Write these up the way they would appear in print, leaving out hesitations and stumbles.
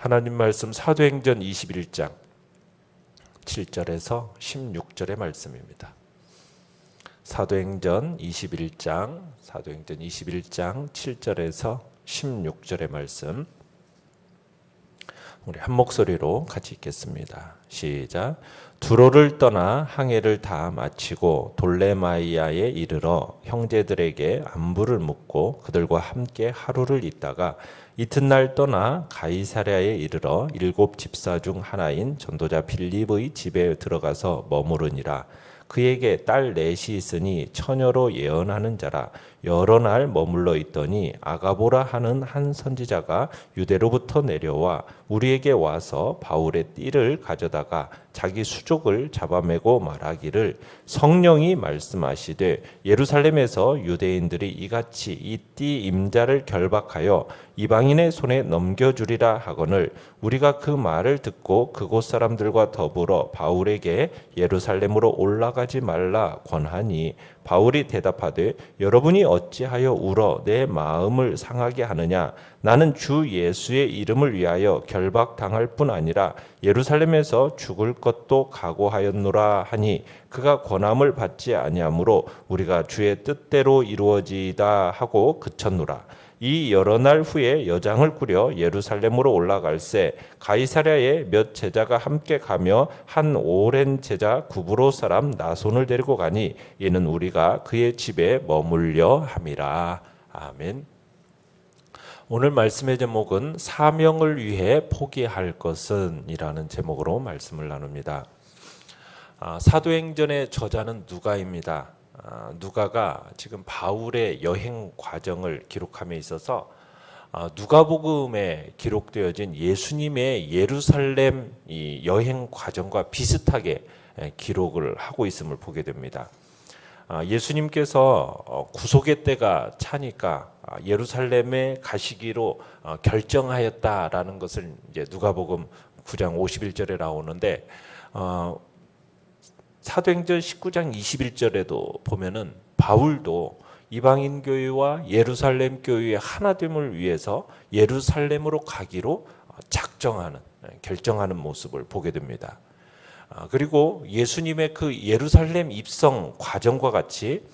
하나님 말씀 사도행전 21장 7절에서 16절의 말씀입니다. 사도행전 21장 7절에서 16절의 말씀, 우리 한 목소리로 같이 읽겠습니다. 시작. 두로를 떠나 항해를 다 마치고 돌레마이아에 이르러 형제들에게 안부를 묻고 그들과 함께 하루를 있다가 이튿날 떠나 가이사랴에 이르러 7 집사 중 하나인 전도자 빌립의 집에 들어가서 머무르니라. 그에게 딸 넷이 있으니 처녀로 예언하는 자라. 여러 날 머물러 있더니 아가보라 하는 한 선지자가 유대로부터 내려와 우리에게 와서 바울의 띠를 가져다가 자기 수족을 잡아매고 말하기를, 성령이 말씀하시되 예루살렘에서 유대인들이 이같이 이 띠 임자를 결박하여 이방인의 손에 넘겨주리라 하거늘, 우리가 그 말을 듣고 그곳 사람들과 더불어 바울에게 예루살렘으로 올라가지 말라 권하니, 바울이 대답하되 여러분이 어찌하여 울어 내 마음을 상하게 하느냐. 나는 주 예수의 이름을 위하여 결박당할 뿐 아니라 예루살렘에서 죽을 것도 각오하였노라 하니, 그가 권함을 받지 아니하므로 우리가 주의 뜻대로 이루어지이다 하고 그쳤노라. 이 여러 날 후에 여장을 꾸려 예루살렘으로 올라갈새 가이사랴에 몇 제자가 함께 가며 한 오랜 제자 구브로 사람 나손을 데리고 가니, 이는 우리가 그의 집에 머물려 함이라. 아멘. 오늘 말씀의 제목은 사명을 위해 포기할 것은 이라는 제목으로 말씀을 나눕니다. 사도행전의 저자는 누가입니다. 누가가 지금 바울의 여행 과정을 기록함에 있어서 누가복음에 기록되어진 예수님의 예루살렘 이 여행 과정과 비슷하게 기록을 하고 있음을 보게 됩니다. 예수님께서 구속의 때가 차니까 예루살렘에 가시기로 결정하였다라는 것을 이제 누가복음 9장 51절에 나오는데, 사도행전 19장 21절에도 보면은 바울도 이방인 교회와 예루살렘 교회의 하나됨을 위해서 예루살렘으로 가기로 결정하는 모습을 보게 됩니다. 그리고 예수님의 그 예루살렘 입성 과정과 같이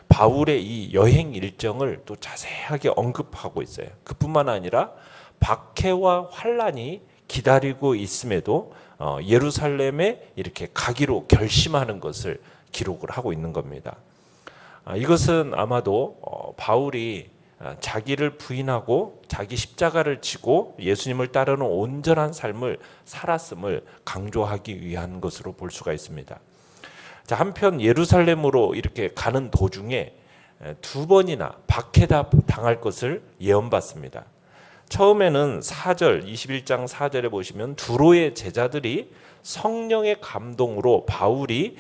바울의 이 여행 일정을 또 자세하게 언급하고 있어요. 그뿐만 아니라 박해와 환란이 기다리고 있음에도 예루살렘에 이렇게 가기로 결심하는 것을 기록을 하고 있는 겁니다. 이것은 아마도 바울이 자기를 부인하고 자기 십자가를 지고 예수님을 따르는 온전한 삶을 살았음을 강조하기 위한 것으로 볼 수가 있습니다. 자, 한편 예루살렘으로 이렇게 가는 도중에 2번이나 박해당할 것을 예언받습니다. 처음에는 21장 4절에 보시면 두로의 제자들이 성령의 감동으로 바울이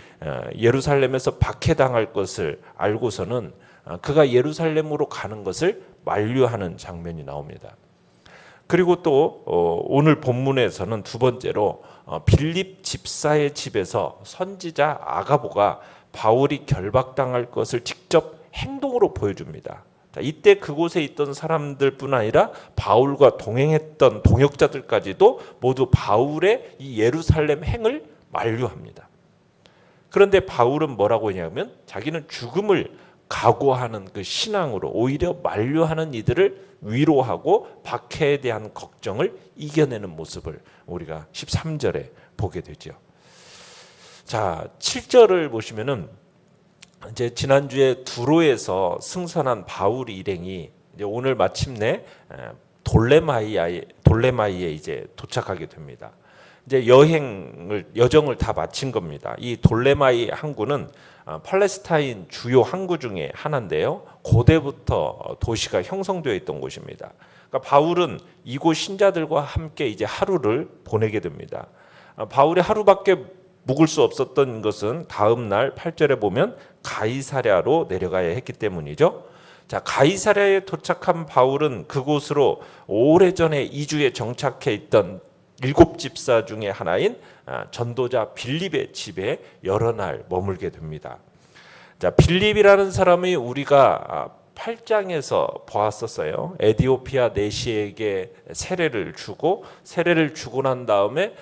예루살렘에서 박해당할 것을 알고서는 그가 예루살렘으로 가는 것을 만류하는 장면이 나옵니다. 그리고 또 오늘 본문에서는 두 번째로 빌립 집사의 집에서 선지자 아가보가 바울이 결박당할 것을 직접 행동으로 보여줍니다. 이때 그곳에 있던 사람들뿐 아니라 바울과 동행했던 동역자들까지도 모두 바울의 이 예루살렘 행을 만류합니다. 그런데 바울은 뭐라고 했냐면 자기는 죽음을 각오하는 그 신앙으로 오히려 만류하는 이들을 위로하고 박해에 대한 걱정을 이겨내는 모습을 우리가 13절에 보게 되죠. 자, 7절을 보시면은 이제 지난주에 두로에서 승선한 바울 일행이 이제 오늘 마침내 돌레마이에 이제 도착하게 됩니다. 이제 여정을 다 마친 겁니다. 이 돌레마이 항구는 팔레스타인 주요 항구 중에 하나인데요. 고대부터 도시가 형성되어 있던 곳입니다. 그러니까 바울은 이곳 신자들과 함께 이제 하루를 보내게 됩니다. 바울이 하루밖에 묵을 수 없었던 것은 다음 날 8절에 보면 가이사랴로 내려가야 했기 때문이죠. 자, 가이사랴에 도착한 바울은 그곳으로 오래전에 이주에 정착해 있던 7 집사 중에 하나인 전도자 빌립의 집에 여러 날 머물게 됩니다. 자, 빌립이라는 사람이 우리가 8장에서 보았었어요. 에디오피아 내시에게 세례를 주고 난 다음에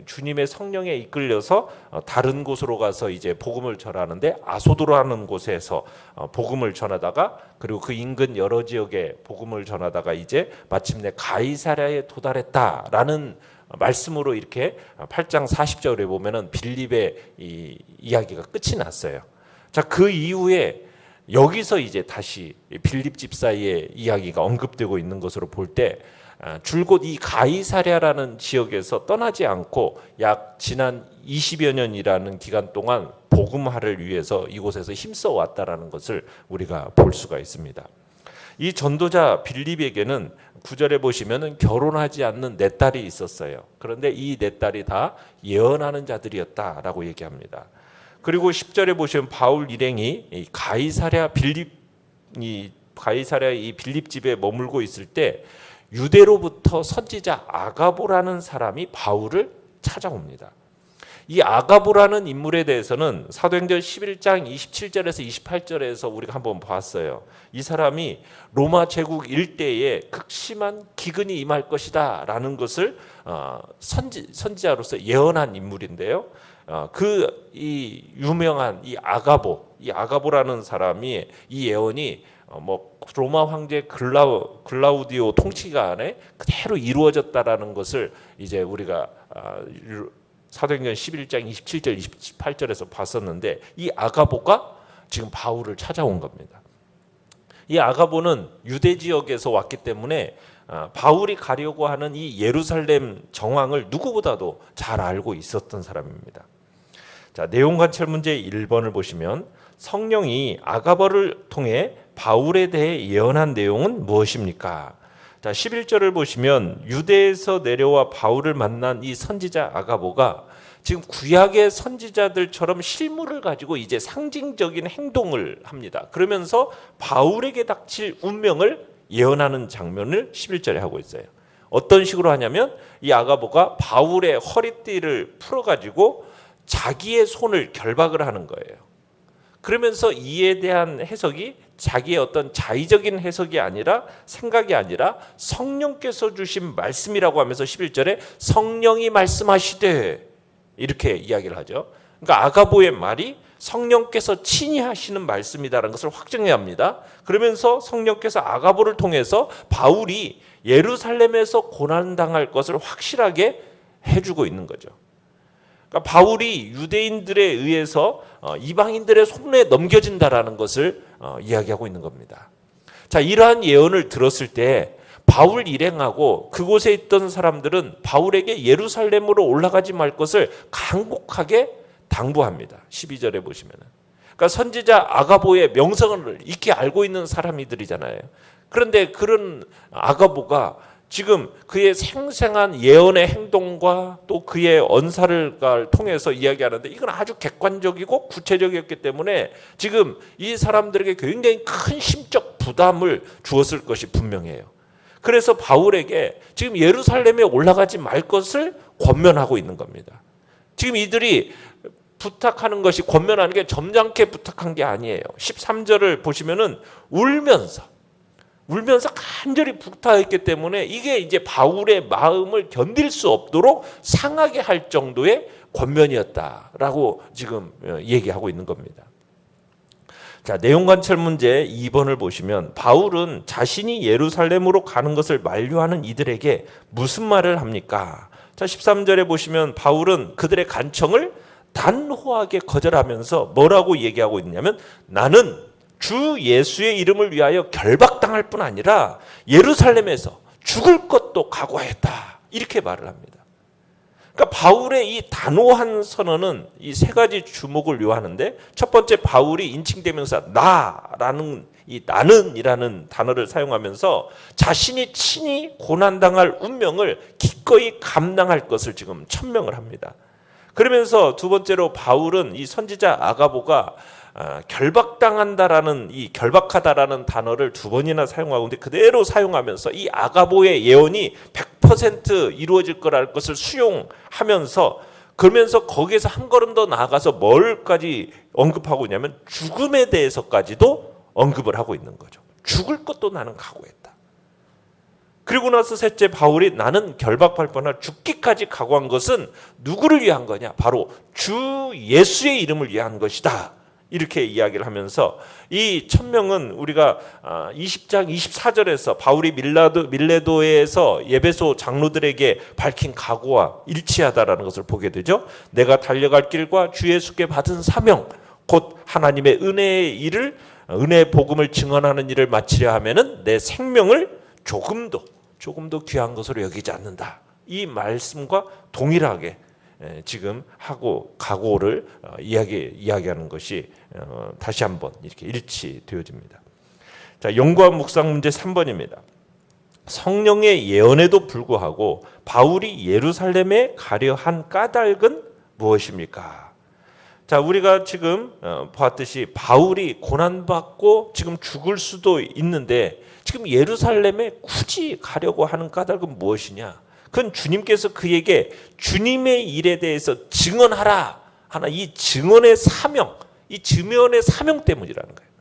주님의 성령에 이끌려서 다른 곳으로 가서 이제 복음을 전하는데 아소도라는 곳에서 복음을 전하다가 그리고 그 인근 여러 지역에 복음을 전하다가 이제 마침내 가이사랴에 도달했다라는 말씀으로 이렇게 8장 40절에 보면은 빌립의 이 이야기가 끝이 났어요. 자, 그 이후에 여기서 이제 다시 빌립 집사의 이야기가 언급되고 있는 것으로 볼 때 줄곧 이 가이사랴라는 지역에서 떠나지 않고 약 지난 20여 년이라는 기간 동안 복음화를 위해서 이곳에서 힘써 왔다라는 것을 우리가 볼 수가 있습니다. 이 전도자 빌립에게는 9절에 보시면은 결혼하지 않는 네 딸이 있었어요. 그런데 이 네 딸이 다 예언하는 자들이었다라고 얘기합니다. 그리고 10절에 보시면 바울 일행이 가이사랴 이 빌립 집에 머물고 있을 때 유대로부터 선지자 아가보라는 사람이 바울을 찾아옵니다. 이 아가보라는 인물에 대해서는 사도행전 11장 27절에서 28절에서 우리가 한번 봤어요. 이 사람이 로마 제국 일대에 극심한 기근이 임할 것이다 라는 것을 선지자로서 예언한 인물인데요. 이 유명한 이 아가보라는 사람이 이 예언이 로마 황제 글라우디오 통치간에 그대로 이루어졌다라는 것을 이제 우리가 사도행전 11장 27절 28절에서 봤었는데 이 아가보가 지금 바울을 찾아온 겁니다. 이 아가보는 유대 지역에서 왔기 때문에 바울이 가려고 하는 이 예루살렘 정황을 누구보다도 잘 알고 있었던 사람입니다. 자, 내용 관찰 문제 1번을 보시면 성령이 아가보를 통해 바울에 대해 예언한 내용은 무엇입니까? 자, 11절을 보시면 유대에서 내려와 바울을 만난 이 선지자 아가보가 지금 구약의 선지자들처럼 실물을 가지고 이제 상징적인 행동을 합니다. 그러면서 바울에게 닥칠 운명을 예언하는 장면을 11절에 하고 있어요. 어떤 식으로 하냐면 이 아가보가 바울의 허리띠를 풀어가지고 자기의 손을 결박을 하는 거예요. 그러면서 이에 대한 해석이 자기의 어떤 자의적인 해석이 아니라 생각이 아니라 성령께서 주신 말씀이라고 하면서 11절에 성령이 말씀하시되 이렇게 이야기를 하죠. 그러니까 아가보의 말이 성령께서 친히 하시는 말씀이다라는 것을 확증해야 합니다. 그러면서 성령께서 아가보를 통해서 바울이 예루살렘에서 고난당할 것을 확실하게 해주고 있는 거죠. 그러니까 바울이 유대인들에 의해서 이방인들의 손에 넘겨진다라는 것을 이야기하고 있는 겁니다. 자, 이러한 예언을 들었을 때 바울 일행하고 그곳에 있던 사람들은 바울에게 예루살렘으로 올라가지 말 것을 간곡하게 당부합니다. 12절에 보시면은. 그러니까 선지자 아가보의 명성을 익히 알고 있는 사람이들이잖아요. 그런데 그런 아가보가 지금 그의 생생한 예언의 행동과 또 그의 언사를 통해서 이야기하는데 이건 아주 객관적이고 구체적이었기 때문에 지금 이 사람들에게 굉장히 큰 심적 부담을 주었을 것이 분명해요. 그래서 바울에게 지금 예루살렘에 올라가지 말 것을 권면하고 있는 겁니다. 지금 이들이 부탁하는 것이 권면하는 게 점잖게 부탁한 게 아니에요. 13절을 보시면은 울면서 간절히 부탁했기 때문에 이게 이제 바울의 마음을 견딜 수 없도록 상하게 할 정도의 권면이었다라고 지금 얘기하고 있는 겁니다. 자, 내용 관찰 문제 2번을 보시면 바울은 자신이 예루살렘으로 가는 것을 만류하는 이들에게 무슨 말을 합니까? 자, 13절에 보시면 바울은 그들의 간청을 단호하게 거절하면서 뭐라고 얘기하고 있냐면 나는 주 예수의 이름을 위하여 결박당할 뿐 아니라 예루살렘에서 죽을 것도 각오했다. 이렇게 말을 합니다. 그러니까 바울의 이 단호한 선언은 이 세 가지 주목을 요하는데 첫 번째 바울이 인칭대명사 나는이라는 단어를 사용하면서 자신이 친히 고난당할 운명을 기꺼이 감당할 것을 지금 천명을 합니다. 그러면서 두 번째로 바울은 이 선지자 아가보가 결박당한다라는 이 결박하다라는 단어를 두 번이나 사용하고 있는데 그대로 사용하면서 이 아가보의 예언이 100% 이루어질 거라는 것을 수용하면서 그러면서 거기에서 한 걸음 더 나아가서 뭘까지 언급하고 있냐면 죽음에 대해서까지도 언급을 하고 있는 거죠. 죽을 것도 나는 각오했다. 그리고 나서 셋째, 바울이 나는 결박할 뻔할 죽기까지 각오한 것은 누구를 위한 거냐? 바로 주 예수의 이름을 위한 것이다. 이렇게 이야기를 하면서 이 천명은 우리가 20장 24절에서 바울이 밀레도에서 예배소 장로들에게 밝힌 각오와 일치하다라는 것을 보게 되죠. 내가 달려갈 길과 주 예수께 받은 사명, 곧 하나님의 은혜의 일을, 은혜의 복음을 증언하는 일을 마치려 하면은 내 생명을 조금도 귀한 것으로 여기지 않는다. 이 말씀과 동일하게 지금 하고 각오를 이야기하는 것이 다시 한번 이렇게 일치되어집니다. 자, 연구한 묵상 문제 3번입니다. 성령의 예언에도 불구하고 바울이 예루살렘에 가려 한 까닭은 무엇입니까? 자, 우리가 지금 보았듯이 바울이 고난받고 지금 죽을 수도 있는데 지금 예루살렘에 굳이 가려고 하는 까닭은 무엇이냐? 그건 주님께서 그에게 주님의 일에 대해서 증언하라 하나 이 증언의 사명, 이 증언의 사명 때문이라는 거예요.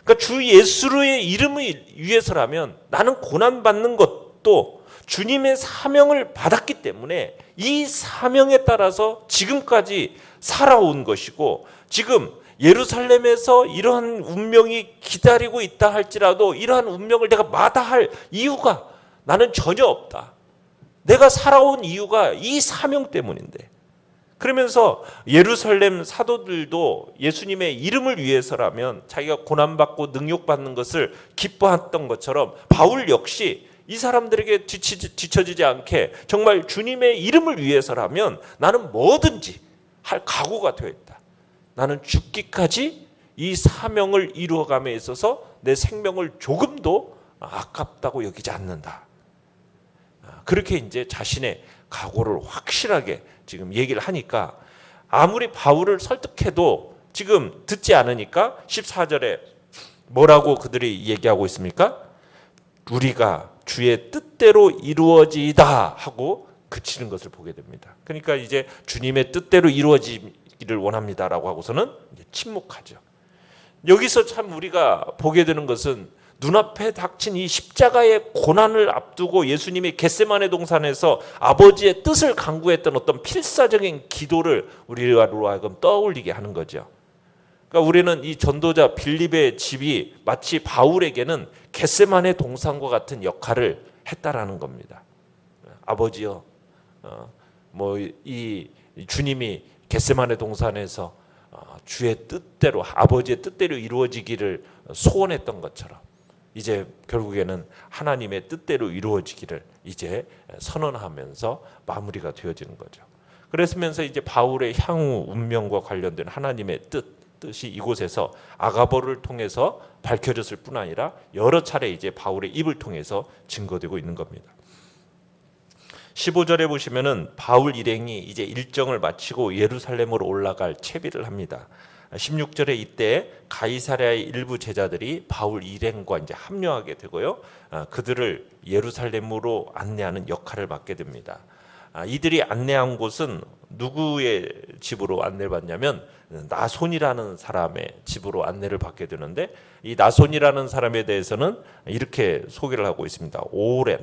그러니까 주 예수의 이름을 위해서라면 나는 고난받는 것도 주님의 사명을 받았기 때문에 이 사명에 따라서 지금까지 살아온 것이고, 지금 예루살렘에서 이러한 운명이 기다리고 있다 할지라도 이러한 운명을 내가 마다할 이유가 나는 전혀 없다. 내가 살아온 이유가 이 사명 때문인데, 그러면서 예루살렘 사도들도 예수님의 이름을 위해서라면 자기가 고난받고 능욕받는 것을 기뻐했던 것처럼 바울 역시 이 사람들에게 뒤처지지 않게 정말 주님의 이름을 위해서라면 나는 뭐든지 할 각오가 되어 있다. 나는 죽기까지 이 사명을 이루어감에 있어서 내 생명을 조금도 아깝다고 여기지 않는다. 그렇게 이제 자신의 각오를 확실하게 지금 얘기를 하니까 아무리 바울을 설득해도 지금 듣지 않으니까 14절에 뭐라고 그들이 얘기하고 있습니까? 우리가 주의 뜻대로 이루어지이다 하고 그치는 것을 보게 됩니다. 그러니까 이제 주님의 뜻대로 이루어지기를 원합니다라고 하고서는 이제 침묵하죠. 여기서 참 우리가 보게 되는 것은 눈앞에 닥친 이 십자가의 고난을 앞두고 예수님이 겟세마네 동산에서 아버지의 뜻을 간구했던 어떤 필사적인 기도를 우리로 하여금 떠올리게 하는 거죠. 그러니까 우리는 이 전도자 빌립의 집이 마치 바울에게는 겟세마네 동산과 같은 역할을 했다라는 겁니다. 아버지여, 이 주님이 겟세마네 동산에서 주의 뜻대로, 아버지의 뜻대로 이루어지기를 소원했던 것처럼 이제 결국에는 하나님의 뜻대로 이루어지기를 이제 선언하면서 마무리가 되어지는 거죠. 그랬으면서 이제 바울의 향후 운명과 관련된 하나님의 뜻이 이곳에서 아가보를 통해서 밝혀졌을 뿐 아니라 여러 차례 이제 바울의 입을 통해서 증거되고 있는 겁니다. 15절에 보시면은 바울 일행이 이제 일정을 마치고 예루살렘으로 올라갈 채비를 합니다. 16절에 이때 가이사랴의 일부 제자들이 바울 일행과 이제 합류하게 되고요. 그들을 예루살렘으로 안내하는 역할을 맡게 됩니다. 이들이 안내한 곳은 누구의 집으로 안내를 받냐면 나손이라는 사람의 집으로 안내를 받게 되는데, 이 나손이라는 사람에 대해서는 이렇게 소개를 하고 있습니다.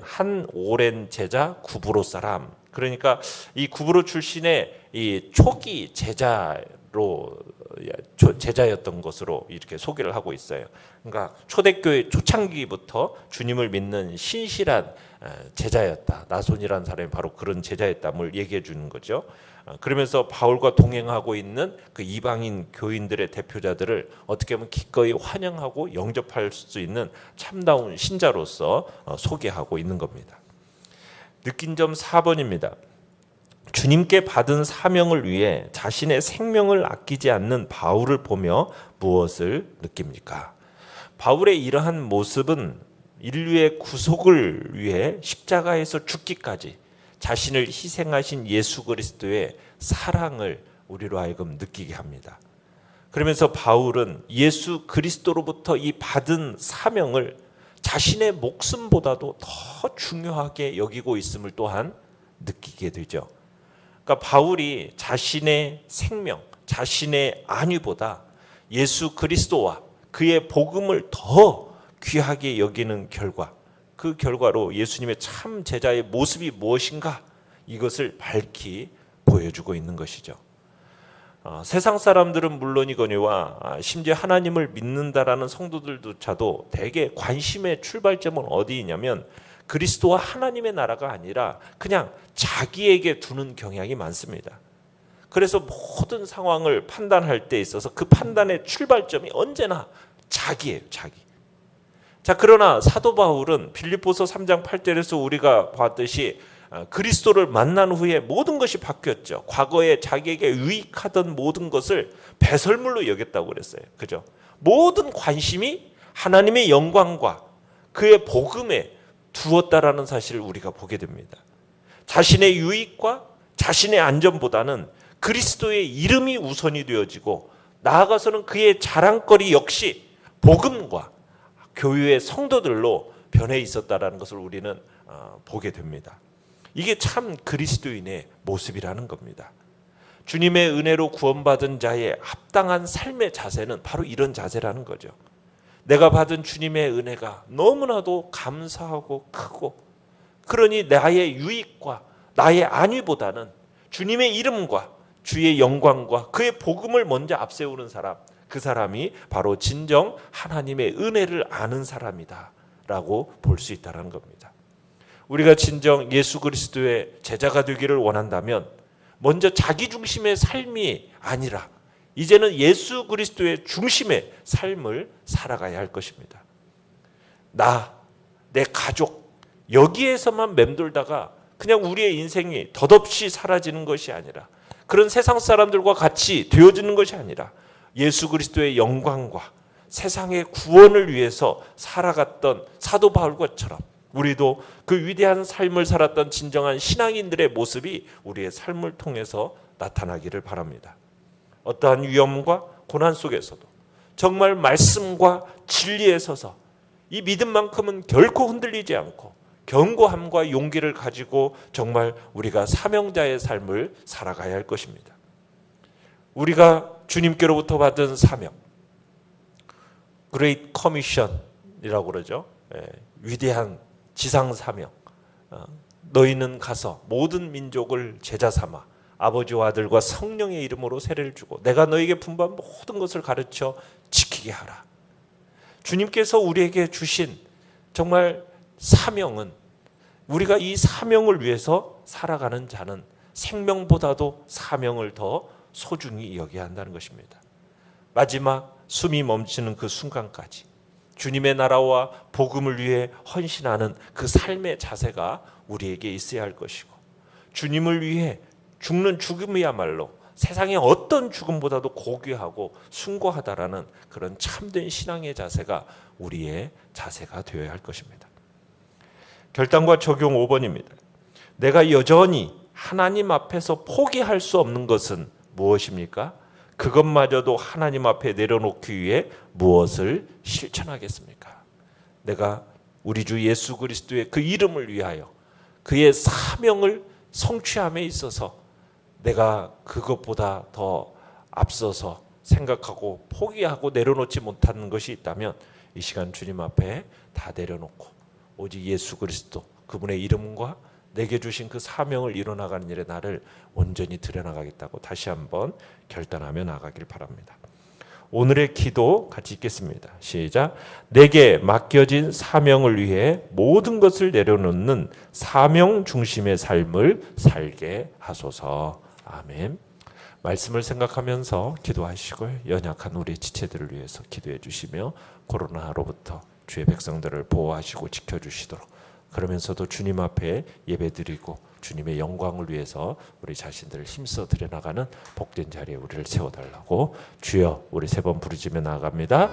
한 오렌 제자 구브로 사람. 그러니까 이 구브로 출신의 이 초기 제자였던 것으로 이렇게 소개를 하고 있어요. 그러니까 초대교회 초창기부터 주님을 믿는 신실한 제자였다. 나손이라는 사람이 바로 그런 제자였다를 얘기해 주는 거죠. 그러면서 바울과 동행하고 있는 그 이방인 교인들의 대표자들을 어떻게 보면 기꺼이 환영하고 영접할 수 있는 참다운 신자로서 소개하고 있는 겁니다. 느낀 점 4번입니다. 주님께 받은 사명을 위해 자신의 생명을 아끼지 않는 바울을 보며 무엇을 느낍니까? 바울의 이러한 모습은 인류의 구속을 위해 십자가에서 죽기까지 자신을 희생하신 예수 그리스도의 사랑을 우리로 하여금 느끼게 합니다. 그러면서 바울은 예수 그리스도로부터 이 받은 사명을 자신의 목숨보다도 더 중요하게 여기고 있음을 또한 느끼게 되죠. 그러니까 바울이 자신의 생명, 자신의 안위보다 예수 그리스도와 그의 복음을 더 귀하게 여기는 결과, 그 결과로 예수님의 참 제자의 모습이 무엇인가 이것을 밝히 보여주고 있는 것이죠. 세상 사람들은 물론이거니와 심지어 하나님을 믿는다라는 성도들조차도 대개 관심의 출발점은 어디이냐면 그리스도와 하나님의 나라가 아니라 그냥 자기에게 두는 경향이 많습니다. 그래서 모든 상황을 판단할 때 있어서 그 판단의 출발점이 언제나 자기예요, 자기. 자, 그러나 사도 바울은 빌립보서 3장 8절에서 우리가 봤듯이 그리스도를 만난 후에 모든 것이 바뀌었죠. 과거에 자기에게 유익하던 모든 것을 배설물로 여겼다고 그랬어요. 그죠? 모든 관심이 하나님의 영광과 그의 복음에 두었다라는 사실을 우리가 보게 됩니다. 자신의 유익과 자신의 안전보다는 그리스도의 이름이 우선이 되어지고 나아가서는 그의 자랑거리 역시 복음과 교회의 성도들로 변해 있었다라는 것을 우리는 보게 됩니다. 이게 참 그리스도인의 모습이라는 겁니다. 주님의 은혜로 구원받은 자의 합당한 삶의 자세는 바로 이런 자세라는 거죠. 내가 받은 주님의 은혜가 너무나도 감사하고 크고, 그러니 나의 유익과 나의 안위보다는 주님의 이름과 주의 영광과 그의 복음을 먼저 앞세우는 사람, 그 사람이 바로 진정 하나님의 은혜를 아는 사람이다 라고 볼 수 있다는 겁니다. 우리가 진정 예수 그리스도의 제자가 되기를 원한다면 먼저 자기 중심의 삶이 아니라 이제는 예수 그리스도의 중심의 삶을 살아가야 할 것입니다. 나, 내 가족 여기에서만 맴돌다가 그냥 우리의 인생이 덧없이 사라지는 것이 아니라, 그런 세상 사람들과 같이 되어지는 것이 아니라 예수 그리스도의 영광과 세상의 구원을 위해서 살아갔던 사도 바울과처럼 우리도 그 위대한 삶을 살았던 진정한 신앙인들의 모습이 우리의 삶을 통해서 나타나기를 바랍니다. 어떠한 위험과 고난 속에서도 정말 말씀과 진리에 서서 이 믿음만큼은 결코 흔들리지 않고 견고함과 용기를 가지고 정말 우리가 사명자의 삶을 살아가야 할 것입니다. 우리가 주님께로부터 받은 사명, Great Commission이라고 그러죠. 위대한 지상 사명. 너희는 가서 모든 민족을 제자 삼아 아버지와 아들과 성령의 이름으로 세례를 주고 내가 너희에게 분부한 모든 것을 가르쳐 지키게 하라. 주님께서 우리에게 주신 정말 사명은, 우리가 이 사명을 위해서 살아가는 자는 생명보다도 사명을 더 소중히 여겨야 한다는 것입니다. 마지막 숨이 멈추는 그 순간까지 주님의 나라와 복음을 위해 헌신하는 그 삶의 자세가 우리에게 있어야 할 것이고, 주님을 위해 죽는 죽음이야말로 세상의 어떤 죽음보다도 고귀하고 숭고하다라는 그런 참된 신앙의 자세가 우리의 자세가 되어야 할 것입니다. 결단과 적용 5번입니다. 내가 여전히 하나님 앞에서 포기할 수 없는 것은 무엇입니까? 그것마저도 하나님 앞에 내려놓기 위해 무엇을 실천하겠습니까? 내가 우리 주 예수 그리스도의 그 이름을 위하여 그의 사명을 성취함에 있어서 내가 그것보다 더 앞서서 생각하고 포기하고 내려놓지 못하는 것이 있다면 이 시간 주님 앞에 다 내려놓고 오직 예수 그리스도 그분의 이름과 내게 주신 그 사명을 이뤄나가는 일에 나를 온전히 드려나가겠다고 다시 한번 결단하며 나가길 바랍니다. 오늘의 기도 같이 읽겠습니다. 시작. 내게 맡겨진 사명을 위해 모든 것을 내려놓는 사명 중심의 삶을 살게 하소서. 아멘. 말씀을 생각하면서 기도하시고요. 연약한 우리 지체들을 위해서 기도해 주시며 코로나로부터 주의 백성들을 보호하시고 지켜주시도록, 그러면서도 주님 앞에 예배드리고 주님의 영광을 위해서 우리 자신들을 힘써 드려나가는 복된 자리에 우리를 세워달라고 주여 우리 3번 부르짖으며 나아갑니다.